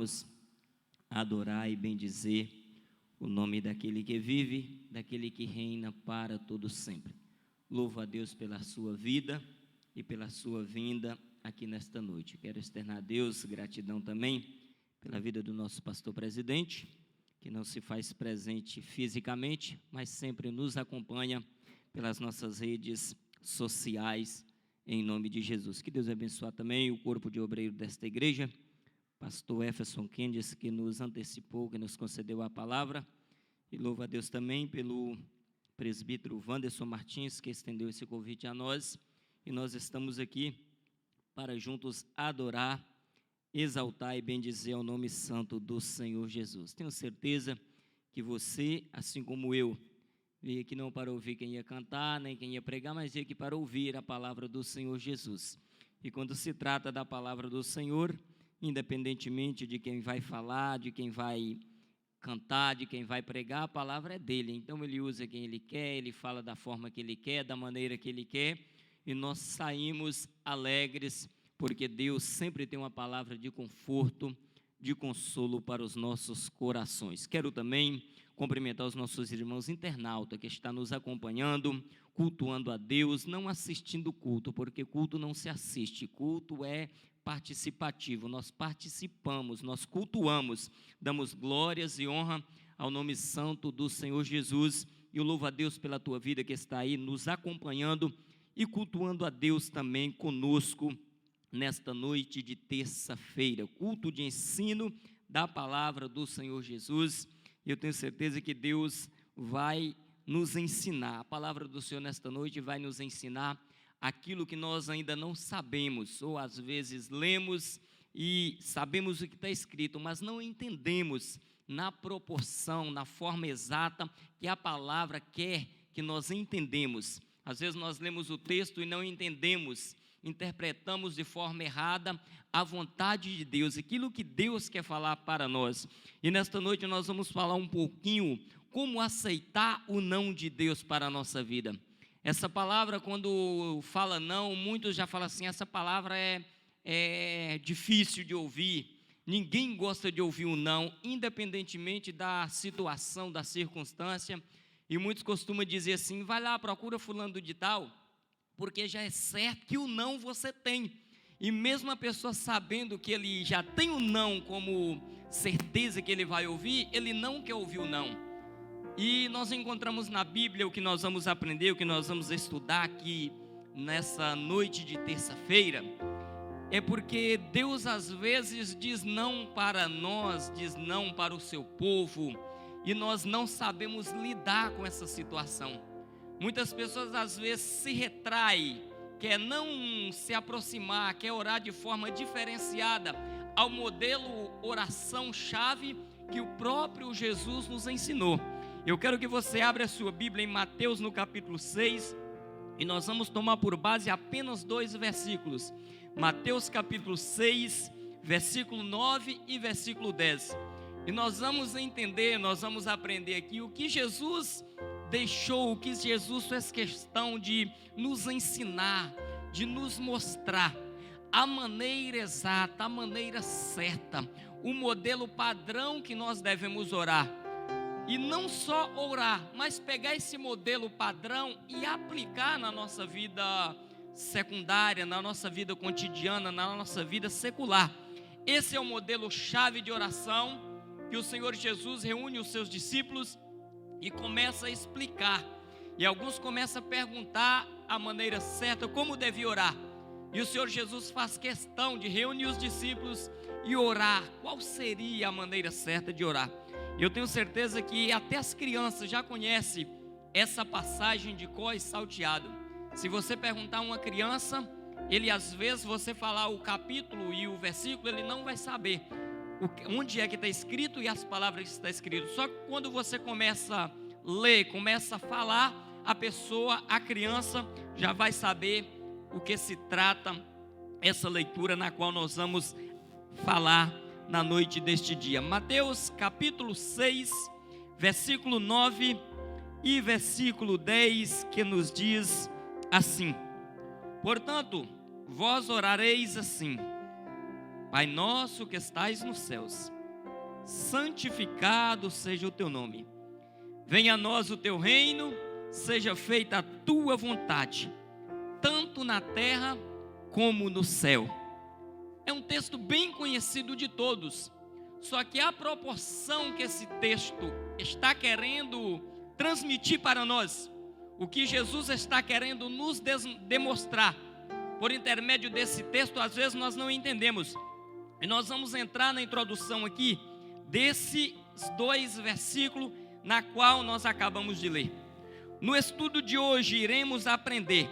voltarmos a adorar e bendizer o nome daquele que vive, daquele que reina para todo sempre. Louvo a Deus pela sua vida e pela sua vinda aqui nesta noite. Quero externar a Deus gratidão também pela vida do nosso pastor presidente, que não se faz presente fisicamente, mas sempre nos acompanha pelas nossas redes sociais, em nome de Jesus. Que Deus abençoe também o corpo de obreiro desta igreja, pastor Jefferson Kendes, que nos antecipou, que nos concedeu a palavra, e louvo a Deus também pelo presbítero Wanderson Martins, que estendeu esse convite a nós, e nós estamos aqui para juntos adorar, exaltar e bendizer ao nome santo do Senhor Jesus. Tenho certeza que você, assim como eu, veio aqui não para ouvir quem ia cantar, nem quem ia pregar, mas veio aqui para ouvir a palavra do Senhor Jesus. E quando se trata da palavra do Senhor, independentemente de quem vai falar, de quem vai cantar, de quem vai pregar, a palavra é dele. Então ele usa quem ele quer, ele fala da forma que ele quer, da maneira que ele quer, e nós saímos alegres, porque Deus sempre tem uma palavra de conforto, de consolo para os nossos corações. Quero também cumprimentar os nossos irmãos internautas que estão nos acompanhando, cultuando a Deus, não assistindo culto, porque culto não se assiste, culto é participativo, nós participamos, nós cultuamos, damos glórias e honra ao nome santo do Senhor Jesus, e eu louvo a Deus pela tua vida que está aí nos acompanhando e cultuando a Deus também conosco nesta noite de terça-feira, culto de ensino da palavra do Senhor Jesus. Eu tenho certeza que Deus vai nos ensinar, a palavra do Senhor nesta noite vai nos ensinar aquilo que nós ainda não sabemos, ou às vezes lemos e sabemos o que está escrito, mas não entendemos na proporção, na forma exata que a palavra quer que nós entendemos. Às vezes nós lemos o texto e não entendemos, interpretamos de forma errada a vontade de Deus, aquilo que Deus quer falar para nós. E nesta noite nós vamos falar um pouquinho como aceitar o não de Deus para a nossa vida. Essa palavra, quando fala não, muitos já falam assim, essa palavra é difícil de ouvir, ninguém gosta de ouvir o não, independentemente da situação, da circunstância, e muitos costumam dizer assim, vai lá, procura fulano de tal, porque já é certo que o não você tem, e mesmo a pessoa sabendo que ele já tem o não como certeza que ele vai ouvir, ele não quer ouvir o não. E nós encontramos na Bíblia o que nós vamos aprender, o que nós vamos estudar aqui nessa noite de terça-feira, é porque Deus às vezes diz não para nós, diz não para o seu povo, e nós não sabemos lidar com essa situação. Muitas pessoas às vezes se retraem, quer não se aproximar, quer orar de forma diferenciada ao modelo oração-chave que o próprio Jesus nos ensinou. Eu quero que você abra a sua Bíblia em Mateus no capítulo 6, e nós vamos tomar por base apenas 2 versículos. Mateus capítulo 6, versículo 9 e versículo 10. E nós vamos entender, nós vamos aprender aqui o que Jesus deixou, o que Jesus fez questão de nos ensinar, de nos mostrar a maneira exata, a maneira certa, o modelo padrão que nós devemos orar. E não só orar, mas pegar esse modelo padrão e aplicar na nossa vida secundária, na nossa vida cotidiana, na nossa vida secular. Esse é o modelo chave de oração que o Senhor Jesus reúne os seus discípulos e começa a explicar. E alguns começam a perguntar a maneira certa, como deve orar. E o Senhor Jesus faz questão de reunir os discípulos e orar. Qual seria a maneira certa de orar? Eu tenho certeza que até as crianças já conhecem essa passagem de cor e salteado. Se você perguntar a uma criança, ele às vezes, você falar o capítulo e o versículo, ele não vai saber onde é que está escrito e as palavras que está escrito. Só que quando você começa a ler, começa a falar, a pessoa, a criança, já vai saber o que se trata essa leitura na qual nós vamos falar na noite deste dia. Mateus capítulo 6, versículo 9 e versículo 10, que nos diz assim: portanto, vós orareis assim: Pai nosso que estais nos céus, santificado seja o teu nome. Venha a nós o teu reino, seja feita a tua vontade, tanto na terra como no céu. É um texto bem conhecido de todos, só que a proporção que esse texto está querendo transmitir para nós, o que Jesus está querendo nos demonstrar, por intermédio desse texto, às vezes nós não entendemos. E nós vamos entrar na introdução aqui, desses 2 versículos, na qual nós acabamos de ler. No estudo de hoje, iremos aprender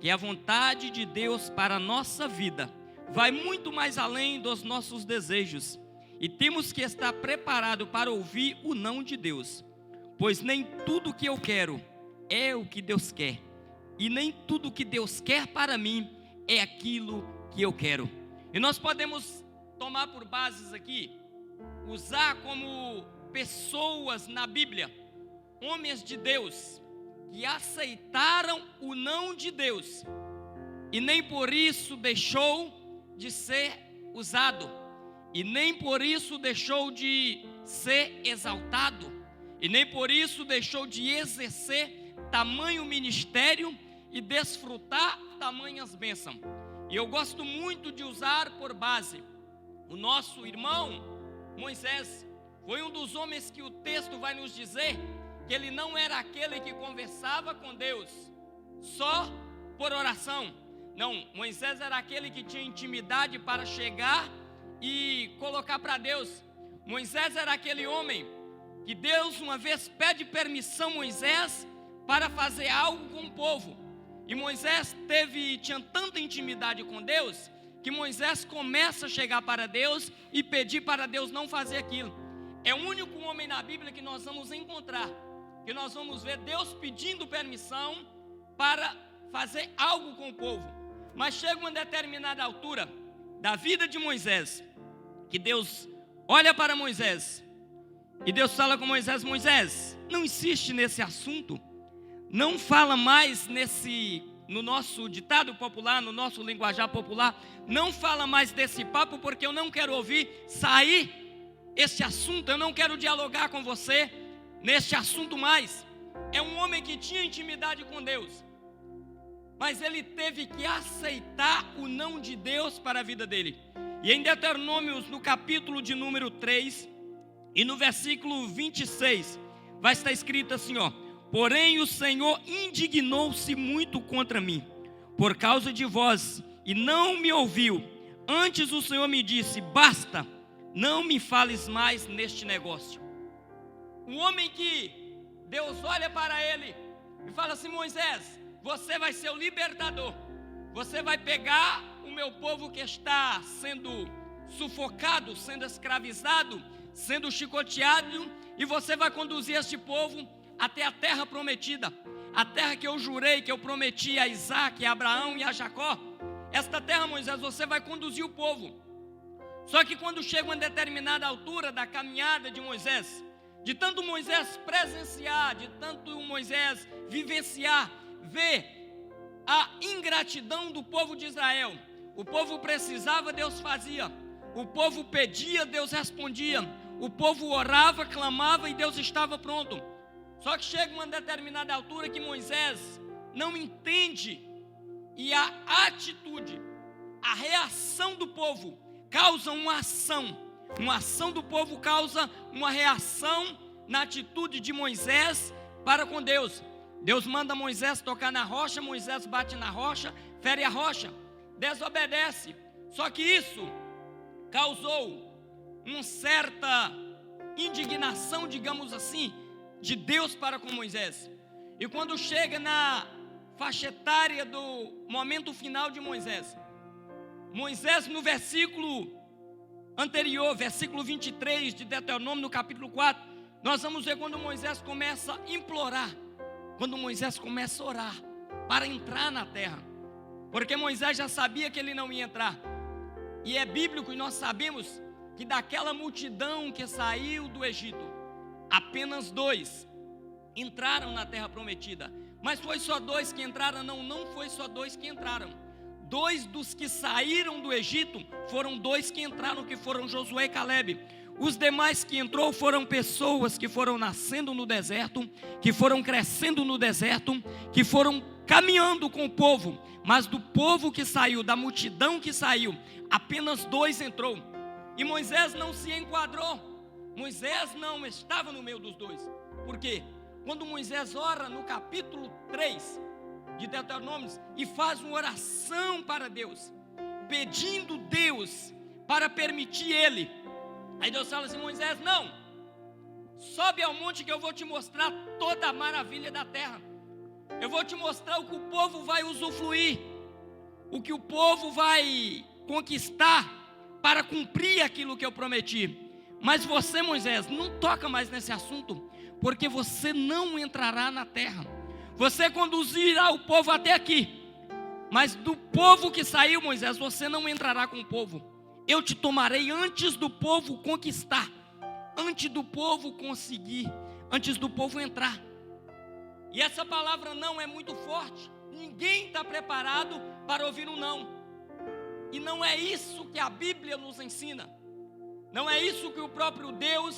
que a vontade de Deus para a nossa vida vai muito mais além dos nossos desejos. E temos que estar preparados para ouvir o não de Deus. Pois nem tudo que eu quero é o que Deus quer. E nem tudo que Deus quer para mim é aquilo que eu quero. E nós podemos tomar por bases aqui, usar como pessoas na Bíblia, homens de Deus, que aceitaram o não de Deus, e nem por isso deixou de ser usado, e nem por isso deixou de ser exaltado, e nem por isso deixou de exercer tamanho ministério e desfrutar tamanhas bênçãos. E eu gosto muito de usar por base o nosso irmão Moisés. Foi um dos homens que o texto vai nos dizer que ele não era aquele que conversava com Deus só por oração. Não, Moisés era aquele que tinha intimidade para chegar e colocar para Deus. Moisés era aquele homem que Deus uma vez pede permissão a Moisés para fazer algo com o povo. E Moisés tinha tanta intimidade com Deus, que Moisés começa a chegar para Deus e pedir para Deus não fazer aquilo. É o único homem na Bíblia que nós vamos encontrar, que nós vamos ver Deus pedindo permissão para fazer algo com o povo. Mas chega uma determinada altura da vida de Moisés, que Deus olha para Moisés, e Deus fala com Moisés: Moisés, não insiste nesse assunto, não fala mais no nosso ditado popular, no nosso linguajar popular, não fala mais desse papo, porque eu não quero ouvir sair esse assunto, eu não quero dialogar com você neste assunto mais. É um homem que tinha intimidade com Deus, mas ele teve que aceitar o não de Deus para a vida dele. E em Deuteronômios, no capítulo de número 3, e no versículo 26, vai estar escrito assim, ó: porém o Senhor indignou-se muito contra mim, por causa de vós, e não me ouviu. Antes o Senhor me disse: basta, não me fales mais neste negócio. Um homem que Deus olha para ele e fala assim: Moisés, você vai ser o libertador, você vai pegar o meu povo que está sendo sufocado, sendo escravizado, sendo chicoteado, e você vai conduzir este povo até a terra prometida, a terra que eu jurei, que eu prometi a Isaac, a Abraão e a Jacó. Esta terra, Moisés, você vai conduzir o povo. Só que quando chega uma determinada altura da caminhada de Moisés, de tanto Moisés presenciar, de tanto Moisés vivenciar, ver a ingratidão do povo de Israel. O povo precisava, Deus fazia. O povo pedia, Deus respondia. O povo orava, clamava e Deus estava pronto. Só que chega uma determinada altura que Moisés não entende, e a atitude, a reação do povo causa uma ação do povo causa uma reação na atitude de Moisés para com Deus. Deus manda Moisés tocar na rocha, Moisés bate na rocha, fere a rocha, desobedece. Só que isso causou uma certa indignação, digamos assim, de Deus para com Moisés. E quando chega na faixa etária do momento final de Moisés, no versículo anterior, versículo 23 de Deuteronômio, no capítulo 4, nós vamos ver quando Moisés começa a implorar, quando Moisés começa a orar para entrar na terra, porque Moisés já sabia que ele não ia entrar. E é bíblico, e nós sabemos que daquela multidão que saiu do Egito, apenas 2 entraram na terra prometida. Mas foi só 2 que entraram? Não foi só 2 que entraram. 2 dos que saíram do Egito foram 2 que entraram, que foram Josué e Calebe. Os demais que entrou foram pessoas que foram nascendo no deserto, que foram crescendo no deserto, que foram caminhando com o povo. Mas do povo que saiu, da multidão que saiu, apenas 2 entrou. E Moisés não se enquadrou. Moisés não estava no meio dos 2. Por quê? Quando Moisés ora no capítulo 3 de Deuteronômio e faz uma oração para Deus, pedindo Deus para permitir ele. Aí Deus fala assim: Moisés, não, sobe ao monte que eu vou te mostrar toda a maravilha da terra. Eu vou te mostrar o que o povo vai usufruir, o que o povo vai conquistar para cumprir aquilo que eu prometi. Mas você, Moisés, não toca mais nesse assunto, porque você não entrará na terra. Você conduzirá o povo até aqui, mas do povo que saiu, Moisés, você não entrará com o povo. Eu te tomarei antes do povo conquistar, antes do povo conseguir, antes do povo entrar. E essa palavra não é muito forte. Ninguém está preparado para ouvir um não. E não é isso que a Bíblia nos ensina. Não é isso que o próprio Deus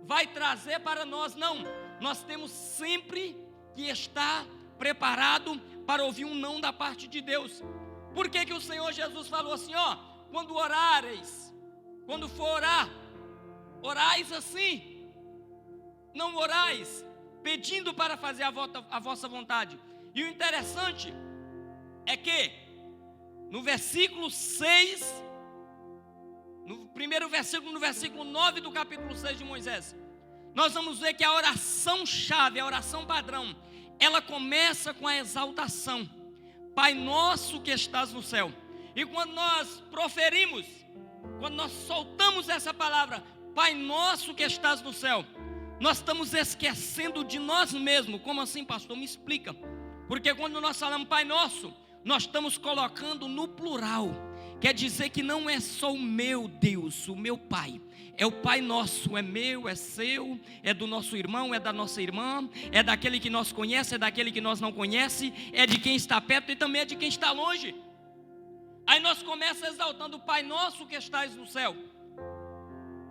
vai trazer para nós, não. Nós temos sempre que estar preparado para ouvir um não da parte de Deus. Por que que o Senhor Jesus falou assim, ó, quando orareis, quando for orar, orais assim, não orais pedindo para fazer a vossa vontade. E o interessante é que no versículo 6, no primeiro versículo, no versículo 9 do capítulo 6 de Moisés, nós vamos ver que a oração chave, a oração padrão, ela começa com a exaltação. Pai nosso que estás no céu. E quando nós proferimos, quando nós soltamos essa palavra, Pai nosso que estás no céu, nós estamos esquecendo de nós mesmos. Como assim, pastor? Me explica. Porque quando nós falamos Pai nosso, nós estamos colocando no plural. Quer dizer que não é só o meu Deus, o meu Pai. É o Pai nosso, é meu, é seu, é do nosso irmão, é da nossa irmã, é daquele que nós conhece, é daquele que nós não conhece, é de quem está perto e também é de quem está longe. Aí nós começamos exaltando o Pai nosso que estás no céu,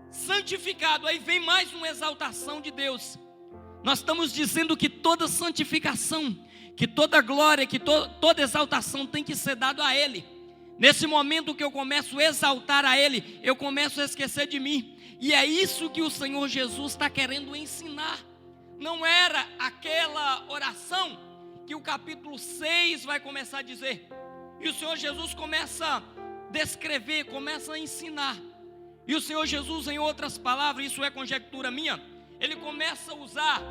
santificado. Aí vem mais uma exaltação de Deus. Nós estamos dizendo que toda santificação, que toda glória, que toda exaltação tem que ser dado a Ele. Nesse momento que eu começo a exaltar a Ele, eu começo a esquecer de mim. E é isso que o Senhor Jesus está querendo ensinar. Não era aquela oração que o capítulo 6 vai começar a dizer. E o Senhor Jesus começa a descrever, começa a ensinar. E o Senhor Jesus, em outras palavras, isso é conjectura minha, Ele começa a usar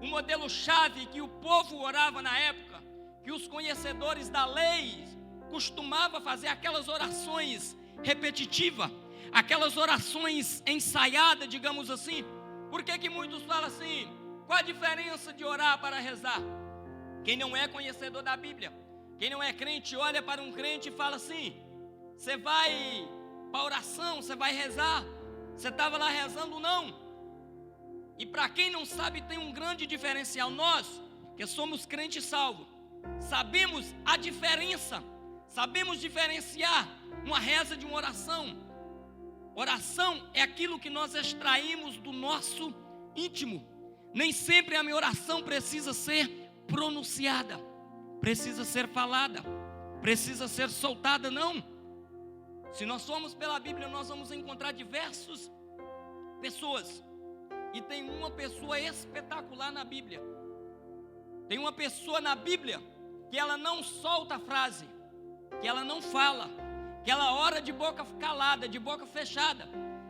o modelo-chave que o povo orava na época, que os conhecedores da lei costumavam fazer, aquelas orações repetitivas, aquelas orações ensaiadas, digamos assim. Por que que muitos falam assim? Qual a diferença de orar para rezar? Quem não é conhecedor da Bíblia, quem não é crente, olha para um crente e fala assim: você vai para a oração, você vai rezar, você estava lá rezando, não. E para quem não sabe, tem um grande diferencial. Nós, que somos crentes salvos, sabemos a diferença, sabemos diferenciar uma reza de uma oração. Oração é aquilo que nós extraímos do nosso íntimo. Nem sempre a minha oração precisa ser pronunciada, precisa ser falada, precisa ser soltada, não. Se nós formos pela Bíblia, nós vamos encontrar diversas pessoas. E tem uma pessoa espetacular na Bíblia. Tem uma pessoa na Bíblia que ela não solta a frase, que ela não fala, que ela ora de boca calada, de boca fechada.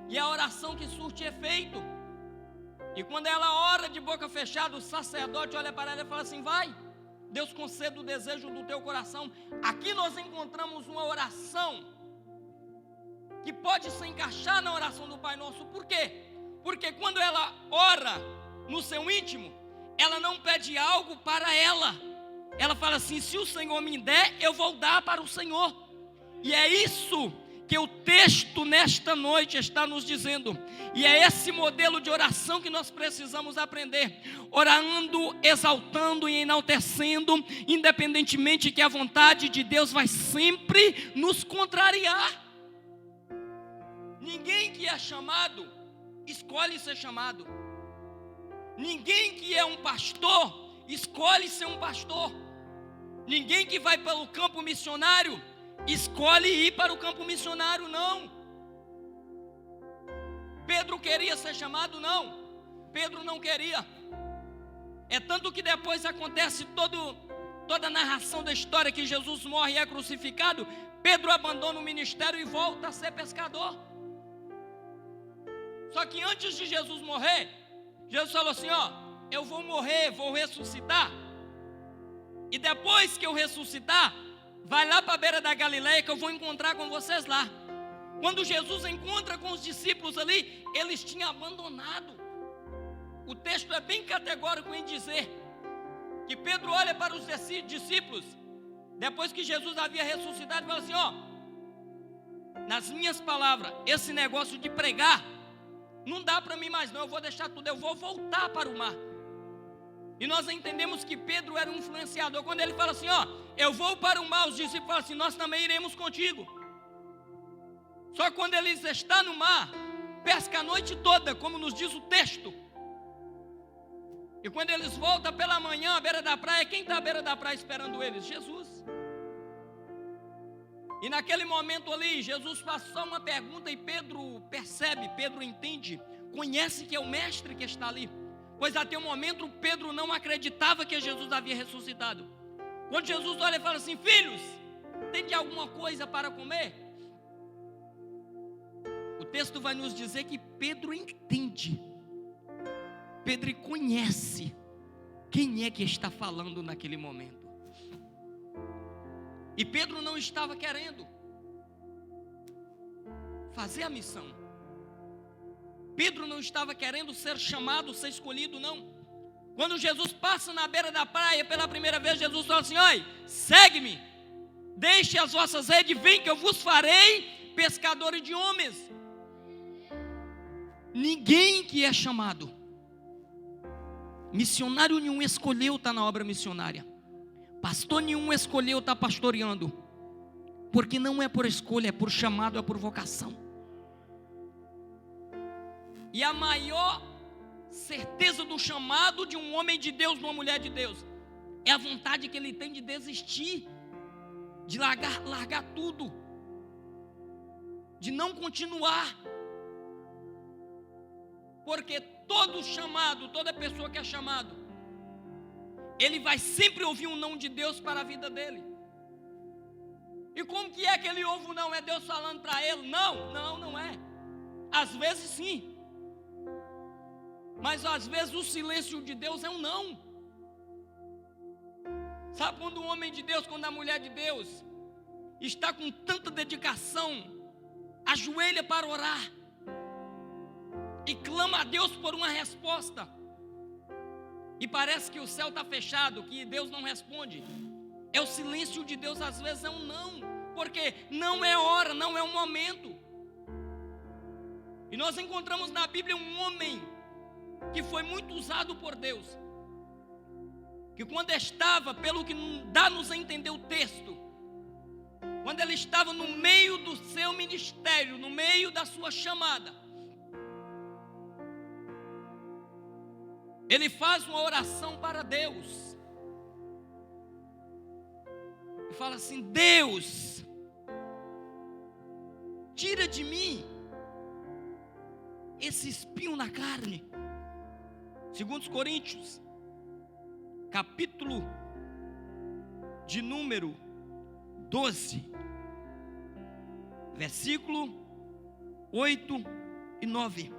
E a oração que surte efeito. E quando ela ora de boca fechada, o sacerdote olha para ela e fala assim: vai, Deus conceda o desejo do teu coração. Aqui nós encontramos uma oração que pode se encaixar na oração do Pai Nosso. Por quê? Porque quando ela ora no seu íntimo, ela não pede algo para ela. Ela fala assim: se o Senhor me der, eu vou dar para o Senhor. E é isso que o texto nesta noite está nos dizendo. E é esse modelo de oração que nós precisamos aprender. Orando, exaltando e enaltecendo, independentemente que a vontade de Deus vai sempre nos contrariar. Ninguém que é chamado escolhe ser chamado. Ninguém que é um pastor escolhe ser um pastor. Ninguém que vai para o campo missionário escolhe ir para o campo missionário, não. Pedro queria ser chamado? Não. Pedro não queria. É tanto que depois acontece toda a narração da história que Jesus morre e é crucificado. Pedro abandona o ministério e volta a ser pescador. Só que antes de Jesus morrer, Jesus falou assim, eu vou morrer, vou ressuscitar. E depois que eu ressuscitar, vai lá para a beira da Galileia que eu vou encontrar com vocês lá. Quando Jesus encontra com os discípulos ali, eles tinham abandonado. O texto é bem categórico em dizer que Pedro olha para os discípulos, depois que Jesus havia ressuscitado, e fala assim, nas minhas palavras, esse negócio de pregar, não dá para mim mais não, eu vou deixar tudo, eu vou voltar para o mar. E nós entendemos que Pedro era um influenciador. Quando ele fala assim, eu vou para o mar, os discípulos falam assim, nós também iremos contigo. Só que quando eles estão no mar, pesca a noite toda, como nos diz o texto. E quando eles voltam pela manhã à beira da praia, quem está à beira da praia esperando eles? Jesus. E naquele momento ali, Jesus faz só uma pergunta e Pedro percebe, Pedro entende, conhece que é o mestre que está ali. Pois até o momento Pedro não acreditava que Jesus havia ressuscitado. Quando Jesus olha e fala assim, filhos, tem de alguma coisa para comer? O texto vai nos dizer que Pedro entende, Pedro conhece quem é que está falando naquele momento. E Pedro não estava querendo fazer a missão. Pedro não estava querendo ser chamado, ser escolhido, não. Quando Jesus passa na beira da praia pela primeira vez, Jesus fala assim, oi, segue-me, deixe as vossas redes, vem que eu vos farei pescadores de homens. Ninguém que é chamado, missionário nenhum escolheu estar na obra missionária, pastor nenhum escolheu estar pastoreando, porque não é por escolha, é por chamado, é por vocação. E a maior certeza do chamado de um homem de Deus, de uma mulher de Deus, é a vontade que ele tem de desistir, de largar tudo, de não continuar. Porque todo chamado, toda pessoa que é chamado, ele vai sempre ouvir um não de Deus para a vida dele. E como que é que ele ouve o não? É Deus falando para ele? Não é. Às vezes sim. Mas às vezes o silêncio de Deus é um não. Sabe quando o homem de Deus, quando a mulher de Deus está com tanta dedicação, ajoelha para orar e clama a Deus por uma resposta, e parece que o céu está fechado, que Deus não responde. É o silêncio de Deus, às vezes é um não, porque não é hora, não é o momento. E nós encontramos na Bíblia um homem que foi muito usado por Deus, que quando estava, pelo que dá-nos a entender o texto, quando ele estava no meio do seu ministério, no meio da sua chamada, ele faz uma oração para Deus, e fala assim: Deus, tira de mim esse espinho na carne. 2 Coríntios, capítulo de número 12, versículo 8 e 9.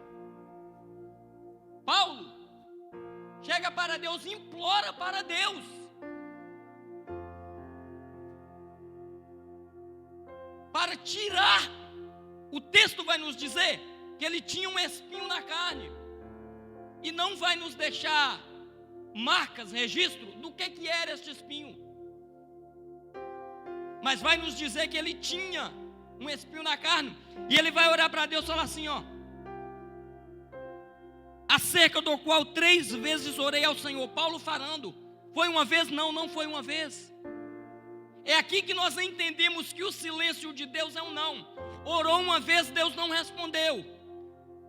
Paulo chega para Deus e implora para Deus. Para tirar, o texto vai nos dizer que ele tinha um espinho na carne. E não vai nos deixar marcas, registro do que era este espinho. Mas vai nos dizer que ele tinha um espinho na carne. E ele vai orar para Deus e falar assim, ó: acerca do qual 3 vezes orei ao Senhor. Paulo falando, foi uma vez? Não, não foi uma vez. É aqui que nós entendemos que o silêncio de Deus é um não. Orou uma vez, Deus não respondeu.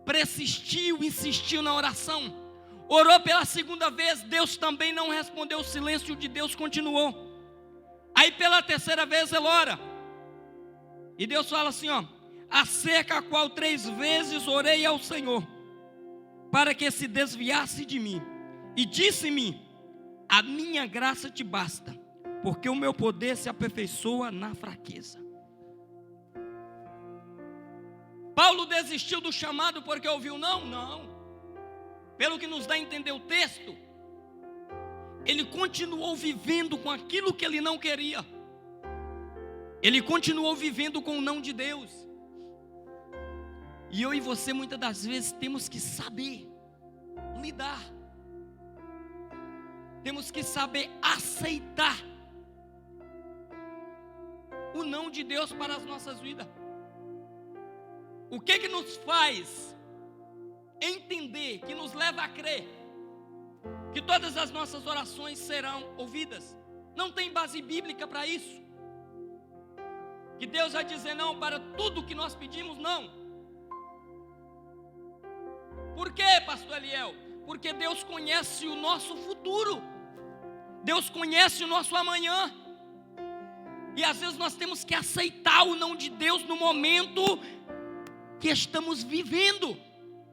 Persistiu, insistiu na oração. Orou pela segunda vez, Deus também não respondeu. O silêncio de Deus continuou. Aí pela terceira vez ele ora. E Deus fala assim, ó: acerca a qual 3 vezes orei ao Senhor, para que se desviasse de mim. E disse-me: a minha graça te basta, porque o meu poder se aperfeiçoa na fraqueza. Paulo desistiu do chamado porque ouviu não? Não. Pelo que nos dá a entender o texto, ele continuou vivendo com aquilo que ele não queria. Ele continuou vivendo com o não de Deus. E eu e você muitas das vezes temos que saber lidar. Temos que saber aceitar o não de Deus para as nossas vidas. O que nos faz entender, que nos leva a crer que todas as nossas orações serão ouvidas? Não tem base bíblica para isso. Que Deus vai dizer não para tudo que nós pedimos? Não. Por quê, pastor Eliel? Porque Deus conhece o nosso futuro. Deus conhece o nosso amanhã. E às vezes nós temos que aceitar o não de Deus no momento que estamos vivendo,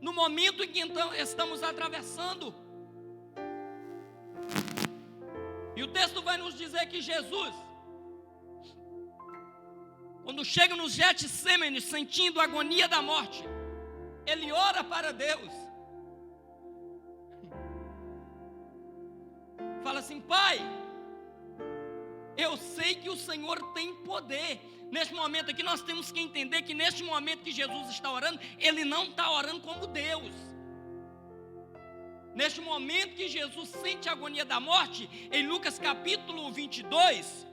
no momento em que então estamos atravessando. E o texto vai nos dizer que Jesus, quando chega no Getsêmani, sentindo a agonia da morte, ele ora para Deus. Fala assim: Pai, eu sei que o Senhor tem poder. Neste momento aqui nós temos que entender que neste momento que Jesus está orando, Ele não está orando como Deus. Neste momento que Jesus sente a agonia da morte, em Lucas capítulo 22,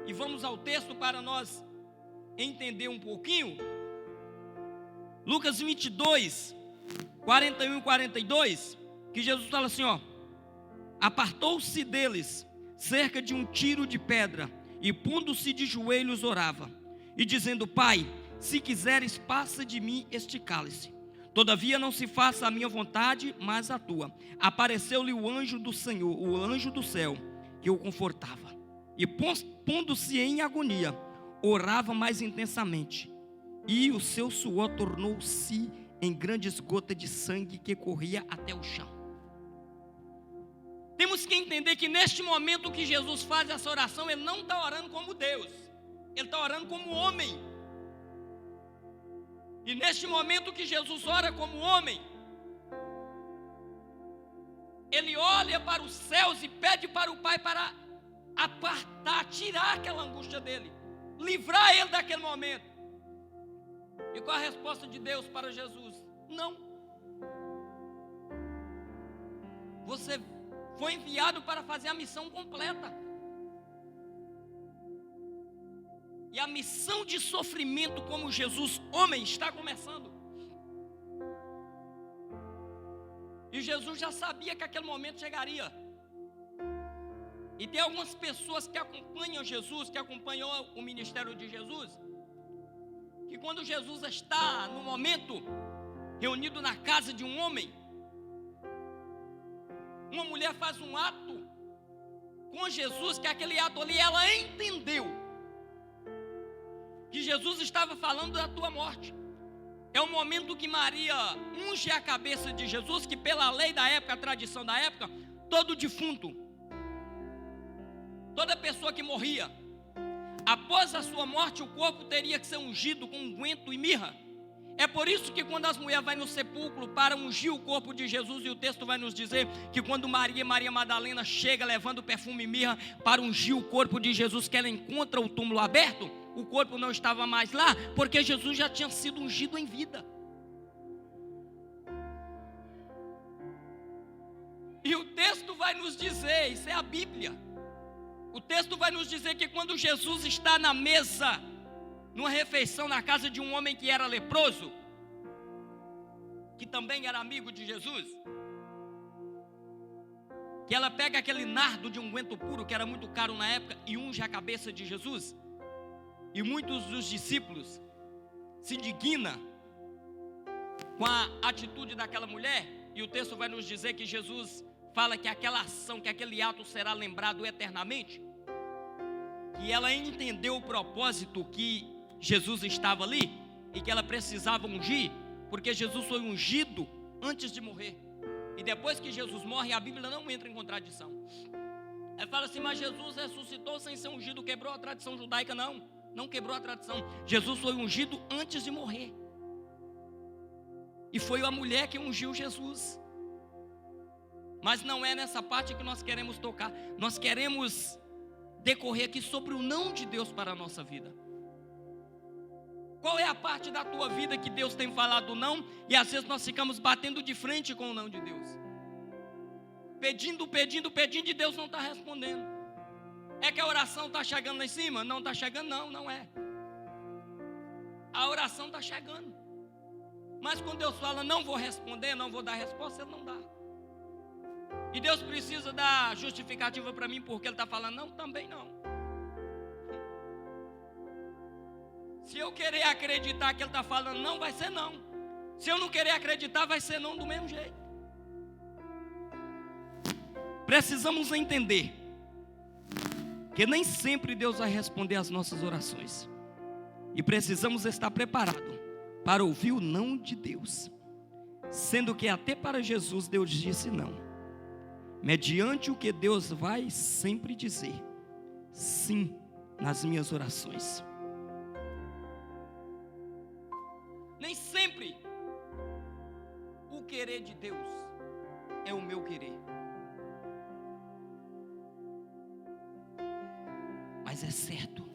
e vamos ao texto para nós entender um pouquinho. Lucas 22, 41 e 42, que Jesus fala assim, ó: apartou-se deles cerca de 1 tiro de pedra, e pondo-se de joelhos orava, e dizendo: Pai, se quiseres, passa de mim este cálice, todavia não se faça a minha vontade, mas a tua. Apareceu-lhe o anjo do Senhor, o anjo do céu, que o confortava, e pondo-se em agonia, orava mais intensamente, e o seu suor tornou-se em grandes gotas de sangue que corria até o chão. Temos que entender que neste momento que Jesus faz essa oração, Ele não está orando como Deus, Ele está orando como homem. E neste momento que Jesus ora como homem, Ele olha para os céus e pede para o Pai para apartar, tirar aquela angústia dele, livrar ele daquele momento. E qual a resposta de Deus para Jesus? Não. Você foi enviado para fazer a missão completa. E a missão de sofrimento como Jesus, homem, está começando. E Jesus já sabia que aquele momento chegaria. E tem algumas pessoas que acompanham Jesus, que acompanham o ministério de Jesus, que quando Jesus está no momento reunido na casa de um homem, uma mulher faz um ato com Jesus, que aquele ato ali ela entendeu que Jesus estava falando da tua morte. É o momento que Maria unge a cabeça de Jesus, que pela lei da época, a tradição da época, todo defunto, toda pessoa que morria, após a sua morte, o corpo teria que ser ungido com unguento e mirra. É por isso que quando as mulheres vão no sepulcro para ungir o corpo de Jesus, e o texto vai nos dizer que quando Maria Madalena chega levando perfume e mirra para ungir o corpo de Jesus, que ela encontra o túmulo aberto, o corpo não estava mais lá, porque Jesus já tinha sido ungido em vida. E o texto vai nos dizer, isso é a Bíblia, o texto vai nos dizer que quando Jesus está na mesa numa refeição na casa de um homem que era leproso, que também era amigo de Jesus, que ela pega aquele nardo de unguento puro, que era muito caro na época, e unge a cabeça de Jesus, e muitos dos discípulos se indignam com a atitude daquela mulher, e o texto vai nos dizer que Jesus fala que aquela ação, que aquele ato será lembrado eternamente, que ela entendeu o propósito que Jesus estava ali, e que ela precisava ungir, porque Jesus foi ungido antes de morrer, e depois que Jesus morre, a Bíblia não entra em contradição. Ela fala assim, mas Jesus ressuscitou sem ser ungido, quebrou a tradição judaica? Não quebrou a tradição. Jesus foi ungido antes de morrer, e foi a mulher que ungiu Jesus. Mas não é nessa parte que nós queremos tocar. Nós queremos decorrer aqui sobre o não de Deus para a nossa vida. Qual é a parte da tua vida que Deus tem falado não, e às vezes nós ficamos batendo de frente com o não de Deus, pedindo, e Deus não está respondendo? É que a oração está chegando lá em cima? Não está chegando, não é. A oração está chegando, mas quando Deus fala não vou responder, não vou dar resposta, Ele não dá. E Deus precisa dar justificativa para mim porque Ele está falando não? Também não. Se eu querer acreditar que Ele está falando não, vai ser não. Se eu não querer acreditar, vai ser não do mesmo jeito. Precisamos entender que nem sempre Deus vai responder às nossas orações, e precisamos estar preparados para ouvir o não de Deus, sendo que até para Jesus Deus disse não, mediante o que Deus vai sempre dizer sim nas minhas orações. Nem sempre o querer de Deus é o meu querer, mas é certo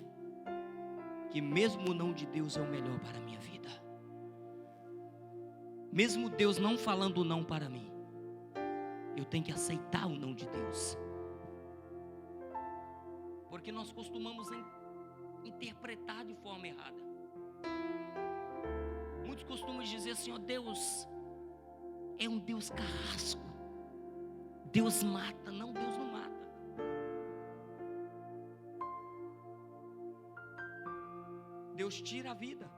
que mesmo o não de Deus é o melhor para a minha vida. Mesmo Deus não falando não para mim, eu tenho que aceitar o não de Deus, porque nós costumamos interpretar de forma errada. Muitos costumam dizer assim, ó, Deus é um Deus carrasco, Deus mata. Não, Deus não mata. Deus tira a vida,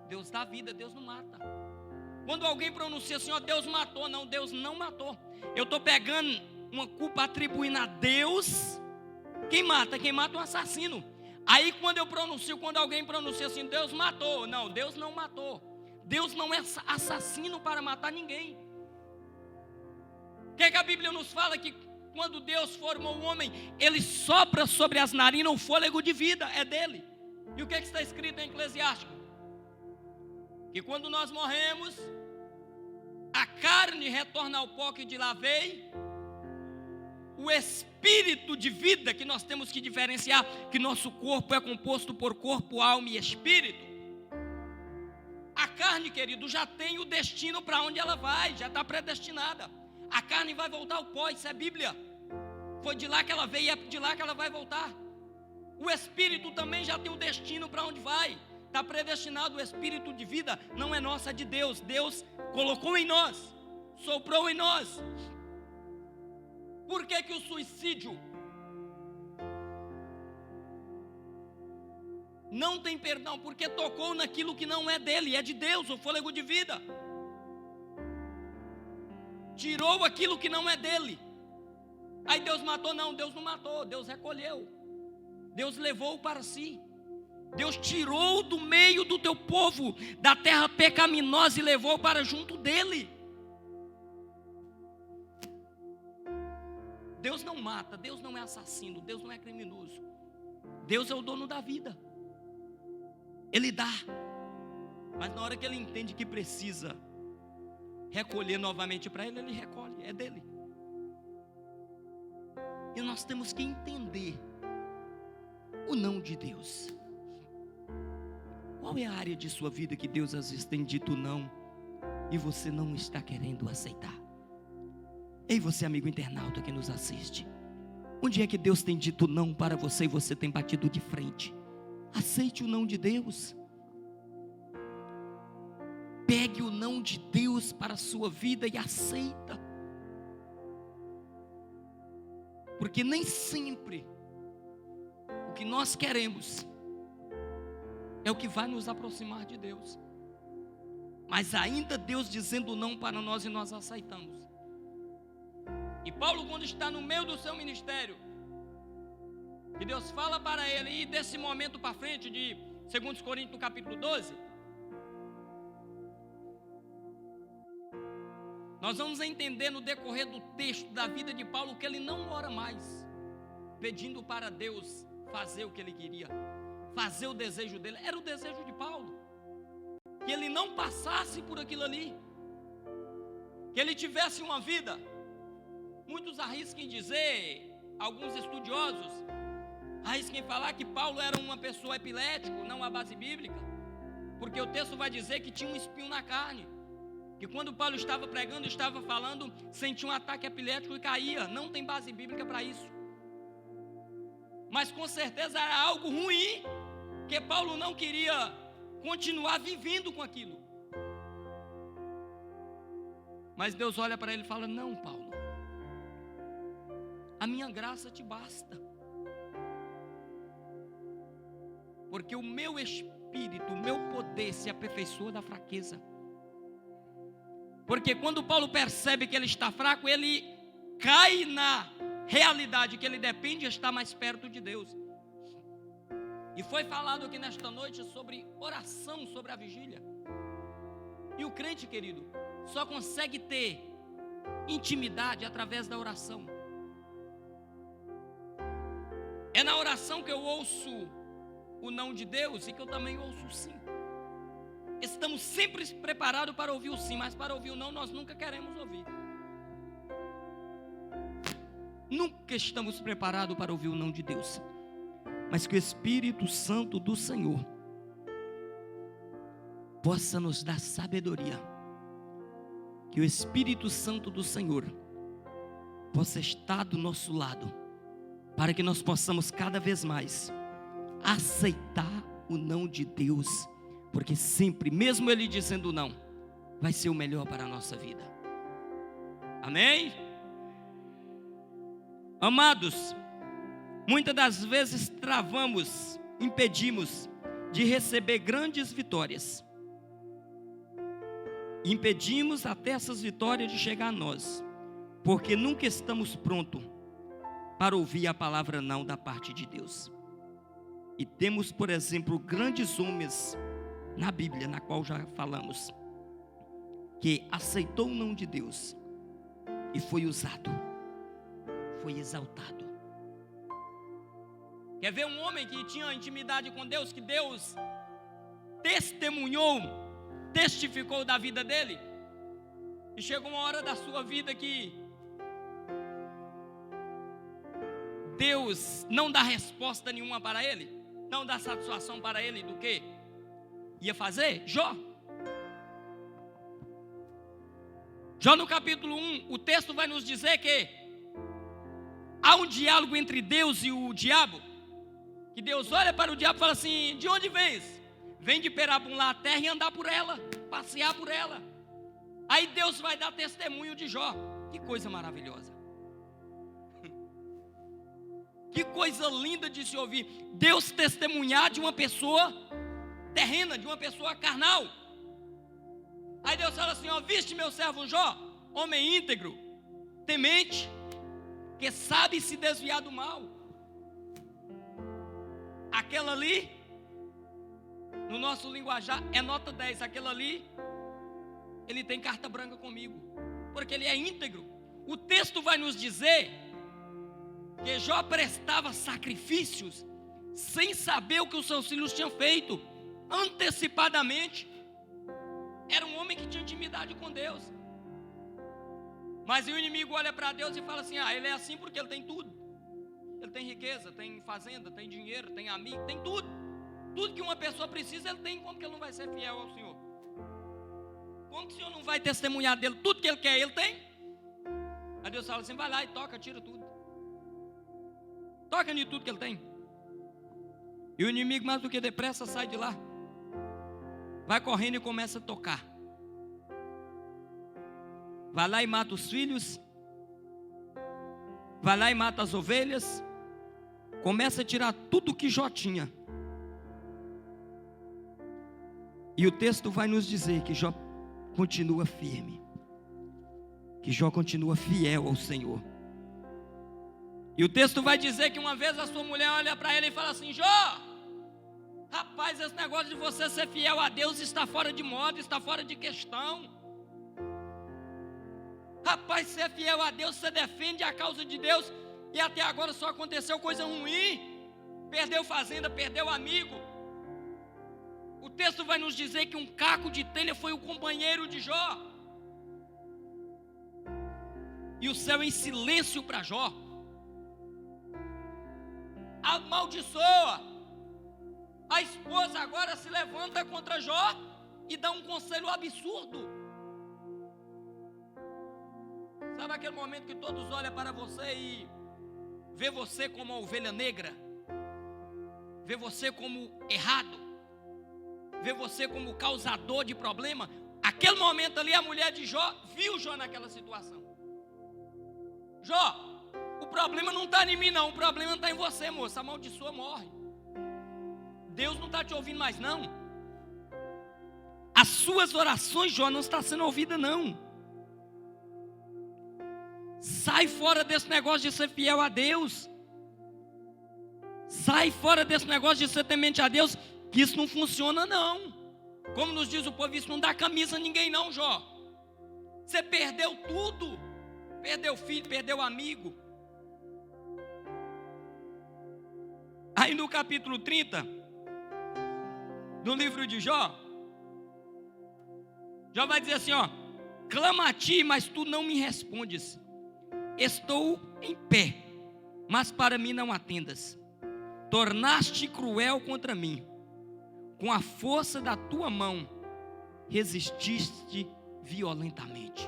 Deus dá a vida, Deus não mata. Quando alguém pronuncia assim, ó, Deus matou, não, Deus não matou. Eu estou pegando uma culpa atribuindo a Deus. Quem mata é um assassino. Aí quando alguém pronuncia assim, Deus matou, não, Deus não matou. Deus não é assassino para matar ninguém. O que a Bíblia nos fala? Que quando Deus formou o homem, Ele sopra sobre as narinas o fôlego de vida, é dele. E o que está escrito em Eclesiástico? Que quando nós morremos, a carne retorna ao pó que de lá veio. O espírito de vida, que nós temos que diferenciar, que nosso corpo é composto por corpo, alma e espírito. A carne, querido, já tem o destino para onde ela vai, já está predestinada. A carne vai voltar ao pó, isso é Bíblia. Foi de lá que ela veio e é de lá que ela vai voltar. O espírito também já tem o destino para onde vai. Está predestinado. O espírito de vida não é nosso, é de Deus. Deus colocou em nós, soprou em nós. Por que o suicídio não tem perdão? Porque tocou naquilo que não é dele, é de Deus, o fôlego de vida. Tirou aquilo que não é dele. Aí Deus matou? Não, Deus não matou, Deus recolheu. Deus levou para si. Deus tirou do meio do teu povo, da terra pecaminosa, e levou para junto dele. Deus não mata, Deus não é assassino, Deus não é criminoso. Deus é o dono da vida. Ele dá. Mas na hora que ele entende que precisa recolher novamente para ele, ele recolhe, é dele. E nós temos que entender o não de Deus. Qual é a área de sua vida que Deus às vezes tem dito não e você não está querendo aceitar? Ei, você amigo internauta que nos assiste, onde é que Deus tem dito não para você e você tem batido de frente? Aceite o não de Deus. Pegue o não de Deus para a sua vida e aceita. Porque nem sempre o que nós queremos é o que vai nos aproximar de Deus. Mas ainda Deus dizendo não para nós e nós aceitamos. E Paulo, quando está no meio do seu ministério, que Deus fala para ele, e desse momento para frente, de 2 Coríntios no capítulo 12, nós vamos entender no decorrer do texto da vida de Paulo que ele não ora mais pedindo para Deus fazer o que ele queria, fazer o desejo dele. Era o desejo de Paulo, que ele não passasse por aquilo ali, que ele tivesse uma vida. Muitos arriscam em dizer, alguns estudiosos arriscam em falar que Paulo era uma pessoa epilético, não a base bíblica, porque o texto vai dizer que tinha um espinho na carne, que quando Paulo estava pregando, estava falando, sentia um ataque epilético e caía. Não tem base bíblica para isso, mas com certeza era algo ruim, que Paulo não queria continuar vivendo com aquilo. Mas Deus olha para ele e fala: não, Paulo, a minha graça te basta, porque o meu espírito, o meu poder se aperfeiçoa da fraqueza. Porque quando Paulo percebe que ele está fraco, ele cai na realidade que ele depende de estar mais perto de Deus. E foi falado aqui nesta noite sobre oração, sobre a vigília. E o crente, querido, só consegue ter intimidade através da oração. É na oração que eu ouço o não de Deus e que eu também ouço o sim. Estamos sempre preparados para ouvir o sim, mas para ouvir o não nós nunca queremos ouvir. Nunca estamos preparados para ouvir o não de Deus. Mas que o Espírito Santo do Senhor possa nos dar sabedoria. Que o Espírito Santo do Senhor possa estar do nosso lado, para que nós possamos cada vez mais aceitar o não de Deus, porque sempre, mesmo Ele dizendo não, vai ser o melhor para a nossa vida. Amém? Amados, muitas das vezes travamos, impedimos de receber grandes vitórias. Impedimos até essas vitórias de chegar a nós, porque nunca estamos prontos para ouvir a palavra não da parte de Deus. E temos, por exemplo, grandes homens na Bíblia, na qual já falamos, que aceitou o não de Deus e foi usado, foi exaltado. Quer ver um homem que tinha intimidade com Deus, que Deus testemunhou, testificou da vida dele, e chegou uma hora da sua vida que Deus não dá resposta nenhuma para ele, não dá satisfação para ele do que ia fazer? Jó no capítulo 1, o texto vai nos dizer que há um diálogo entre Deus e o diabo, que Deus olha para o diabo e fala assim: de onde vens? Vem de perabular a terra e andar por ela, passear por ela. Aí Deus vai dar testemunho de Jó. Que coisa maravilhosa. Que coisa linda de se ouvir. Deus testemunhar de uma pessoa terrena, de uma pessoa carnal. Aí Deus fala assim: ó, viste meu servo Jó, homem íntegro, temente, que sabe se desviar do mal. Aquela ali, no nosso linguajar, é nota 10. Aquela ali, ele tem carta branca comigo, porque ele é íntegro. O texto vai nos dizer que Jó prestava sacrifícios sem saber o que os seus filhos tinham feito, antecipadamente. Era um homem que tinha intimidade com Deus. Mas o inimigo olha para Deus e fala assim: ah, ele é assim porque ele tem tudo. Ele tem riqueza, tem fazenda, tem dinheiro, tem amigo, tem tudo. Tudo que uma pessoa precisa ele tem. Como que ele não vai ser fiel ao Senhor? Como que o Senhor não vai testemunhar dele? Tudo que ele quer, ele tem. Aí Deus fala assim: vai lá e toca, tira tudo. Toca em tudo que ele tem. E o inimigo, mais do que depressa, sai de lá. Vai correndo e começa a tocar. Vai lá e mata os filhos. Vai lá e mata as ovelhas. Começa a tirar tudo que Jó tinha. E o texto vai nos dizer que Jó continua firme. Que Jó continua fiel ao Senhor. E o texto vai dizer que uma vez a sua mulher olha para ele e fala assim: Jó, rapaz, esse negócio de você ser fiel a Deus está fora de moda, está fora de questão. Rapaz, ser fiel a Deus, você defende a causa de Deus, e até agora só aconteceu coisa ruim. Perdeu fazenda, perdeu amigo. O texto vai nos dizer que um caco de telha foi o companheiro de Jó. E o céu em silêncio para Jó. Amaldiçoa. A esposa agora se levanta contra Jó e dá um conselho absurdo. Sabe aquele momento que todos olham para você e vê você como uma ovelha negra? Vê você como errado? Vê você como causador de problema? Aquele momento ali a mulher de Jó viu Jó naquela situação. Jó, o problema não está em mim não, o problema está em você, moça. Amaldiçoa, morre. Deus não está te ouvindo mais não. As suas orações, Jó, não estão sendo ouvidas não. Sai fora desse negócio de ser fiel a Deus. Sai fora desse negócio de ser temente a Deus, que isso não funciona não. Como nos diz o povo, isso não dá camisa a ninguém não, Jó. Você perdeu tudo. Perdeu filho, perdeu amigo. Aí no capítulo 30 do livro de Jó, Jó vai dizer assim, ó: clama a ti, mas tu não me respondes. Estou em pé, mas para mim não atendas. Tornaste cruel contra mim. Com a força da tua mão resististe violentamente.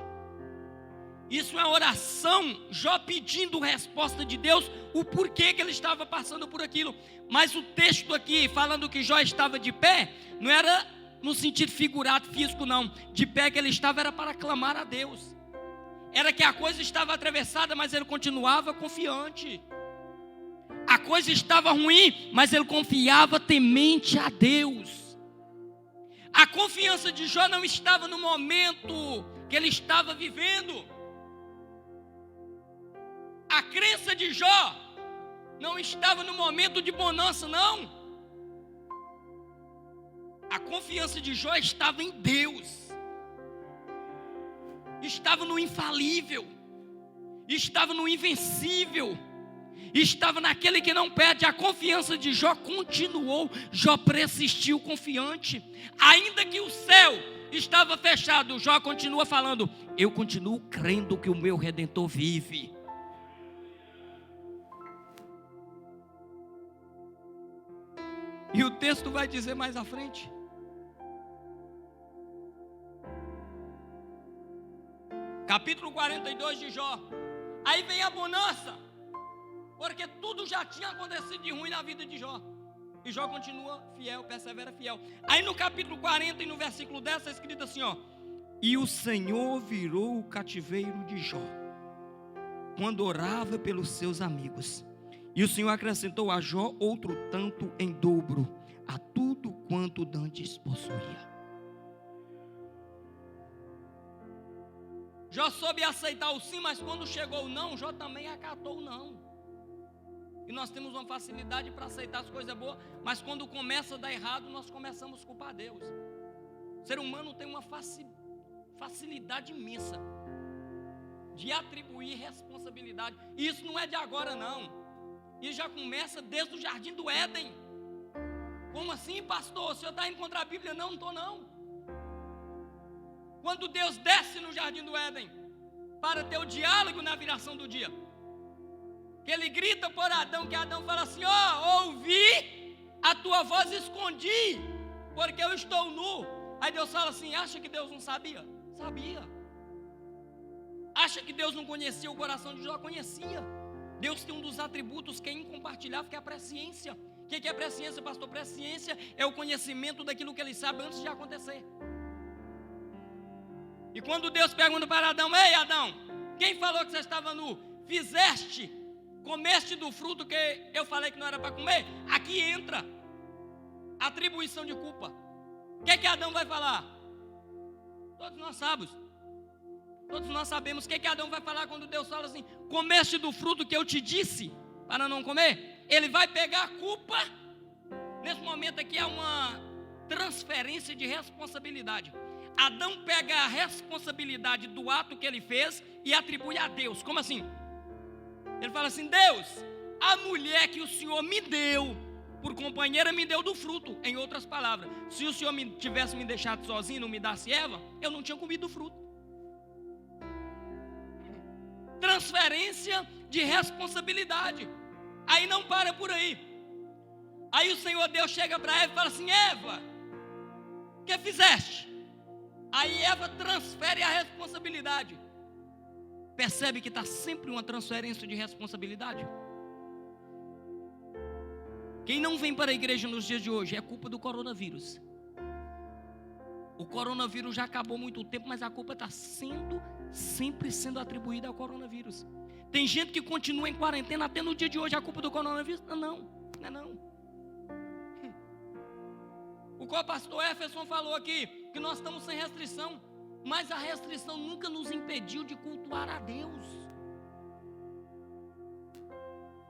Isso é oração, Jó pedindo resposta de Deus, o porquê que ele estava passando por aquilo. Mas o texto aqui, falando que Jó estava de pé, não era no sentido figurado, físico não. De pé que ele estava era para clamar a Deus. Era que a coisa estava atravessada, mas ele continuava confiante. A coisa estava ruim, mas ele confiava temente a Deus. A confiança de Jó não estava no momento que ele estava vivendo. A crença de Jó não estava no momento de bonança, não. A confiança de Jó estava em Deus. Estava no infalível. Estava no invencível. Estava naquele que não perde. A confiança de Jó continuou. Jó persistiu confiante. Ainda que o céu estava fechado, Jó continua falando: eu continuo crendo que o meu Redentor vive. E o texto vai dizer mais à frente. Capítulo 42 de Jó. Aí vem a bonança, porque tudo já tinha acontecido de ruim na vida de Jó. E Jó continua fiel, persevera fiel. Aí no capítulo 40 e no versículo 10 está escrito assim, ó: e o Senhor virou o cativeiro de Jó, quando orava pelos seus amigos. E o Senhor acrescentou a Jó outro tanto em dobro, a tudo quanto dantes possuía. Jó soube aceitar o sim, mas quando chegou o não, Jó também acatou o não. E nós temos uma facilidade para aceitar as coisas boas, mas quando começa a dar errado, nós começamos a culpar Deus. O ser humano tem uma facilidade imensa de atribuir responsabilidade. E isso não é de agora não. E já começa desde o jardim do Éden. Como assim, pastor? O senhor está indo contra a Bíblia? Não, não estou não. Quando Deus desce no jardim do Éden para ter o diálogo na viração do dia, que ele grita por Adão, que Adão fala assim: ó, ouvi a tua voz e escondi, porque eu estou nu. Aí Deus fala assim: acha que Deus não sabia? Sabia. Acha que Deus não conhecia o coração de Jó? Conhecia. Deus tem um dos atributos que é incompartilhável, que é a presciência. O que é presciência, pastor? Presciência é o conhecimento daquilo que ele sabe antes de acontecer. E quando Deus pergunta para Adão: ei Adão, quem falou que você estava nu? Fizeste, comeste do fruto que eu falei que não era para comer? Aqui entra a atribuição de culpa. O que é que Adão vai falar? Todos nós sabemos. Todos nós sabemos o que é que Adão vai falar quando Deus fala assim: comeste do fruto que eu te disse para não comer? Ele vai pegar a culpa. Nesse momento aqui é uma transferência de responsabilidade. Adão pega a responsabilidade do ato que ele fez e atribui a Deus. Como assim? Ele fala assim: Deus, a mulher que o Senhor me deu por companheira me deu do fruto. Em outras palavras, se o Senhor tivesse me deixado sozinho, não me desse Eva, eu não tinha comido o fruto. Transferência de responsabilidade. Aí não para por aí. Aí o Senhor Deus chega para Eva e fala assim: Eva, o que fizeste? Aí Eva transfere a responsabilidade. Percebe que está sempre uma transferência de responsabilidade? Quem não vem para a igreja nos dias de hoje é culpa do coronavírus. O coronavírus já acabou há muito tempo, mas a culpa está sempre sendo atribuída ao coronavírus. Tem gente que continua em quarentena até no dia de hoje. A culpa do coronavírus? Não é não. O co-pastor Efferson falou aqui que nós estamos sem restrição, mas a restrição nunca nos impediu de cultuar a Deus.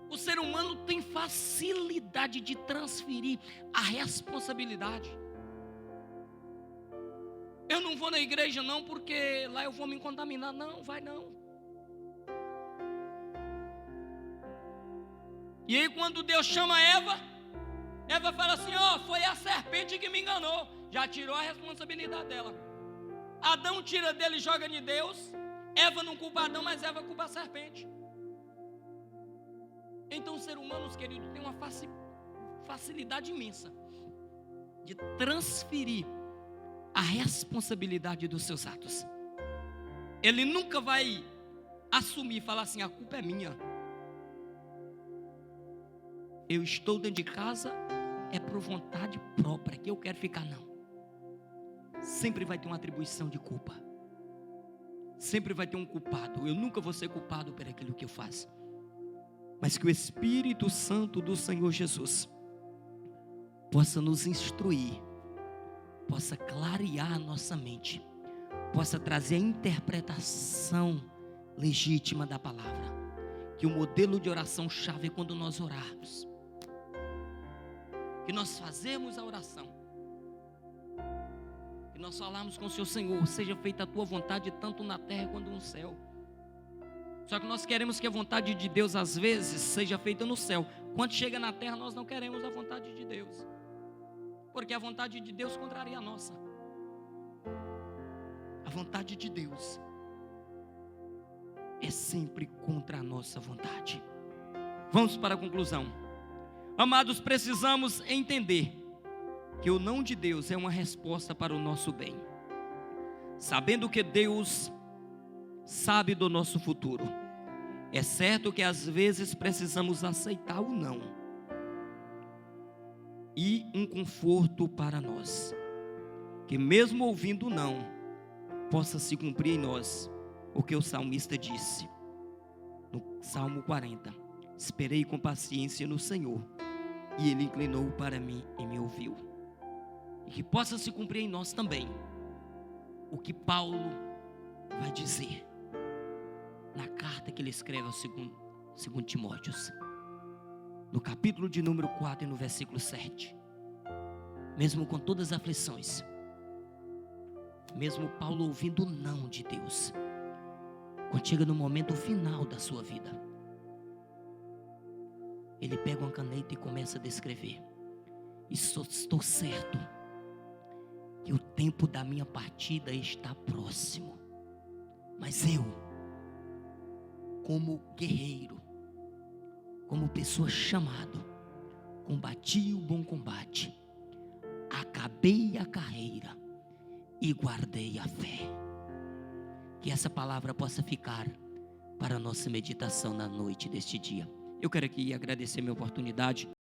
O ser humano tem facilidade de transferir a responsabilidade. Eu não vou na igreja não, porque lá eu vou me contaminar. Não, vai não. E aí quando Deus chama Eva fala assim: ó, foi a serpente que me enganou. Já tirou a responsabilidade dela. Adão tira dele e joga de Deus. Eva não culpa Adão, mas Eva culpa a serpente. Então os seres humanos, queridos, têm uma facilidade imensa de transferir a responsabilidade dos seus atos. Ele nunca vai assumir e falar assim: a culpa é minha. Eu estou dentro de casa, é por vontade própria que eu quero ficar. Não. Sempre vai ter uma atribuição de culpa. Sempre vai ter um culpado. Eu nunca vou ser culpado por aquilo que eu faço. Mas que o Espírito Santo do Senhor Jesus possa nos instruir, possa clarear a nossa mente, possa trazer a interpretação legítima da palavra. Que o modelo de oração chave é quando nós orarmos, que nós fazemos a oração, que nós falamos com o Senhor: seja feita a tua vontade tanto na terra quanto no céu. Só que nós queremos que a vontade de Deus às vezes seja feita no céu. Quando chega na terra nós não queremos a vontade de Deus, porque a vontade de Deus contraria a nossa. A vontade de Deus é sempre contra a nossa vontade. Vamos para a conclusão. Amados, precisamos entender que o não de Deus é uma resposta para o nosso bem. Sabendo que Deus sabe do nosso futuro, é certo que às vezes precisamos aceitar o não e um conforto para nós, que mesmo ouvindo o não, possa se cumprir em nós o que o salmista disse no Salmo 40: esperei com paciência no Senhor, e Ele inclinou para mim e me ouviu. E que possa se cumprir em nós também o que Paulo vai dizer na carta que ele escreve ao segundo Timóteo, no capítulo de número 4 e no versículo 7. Mesmo com todas as aflições, mesmo Paulo ouvindo o não de Deus, quando chega no momento final da sua vida, ele pega uma caneta e começa a descrever: estou certo que o tempo da minha partida está próximo, mas eu, como guerreiro, como pessoa chamado, combati o bom combate, acabei a carreira e guardei a fé. Que essa palavra possa ficar para a nossa meditação na noite deste dia. Eu quero aqui agradecer a minha oportunidade.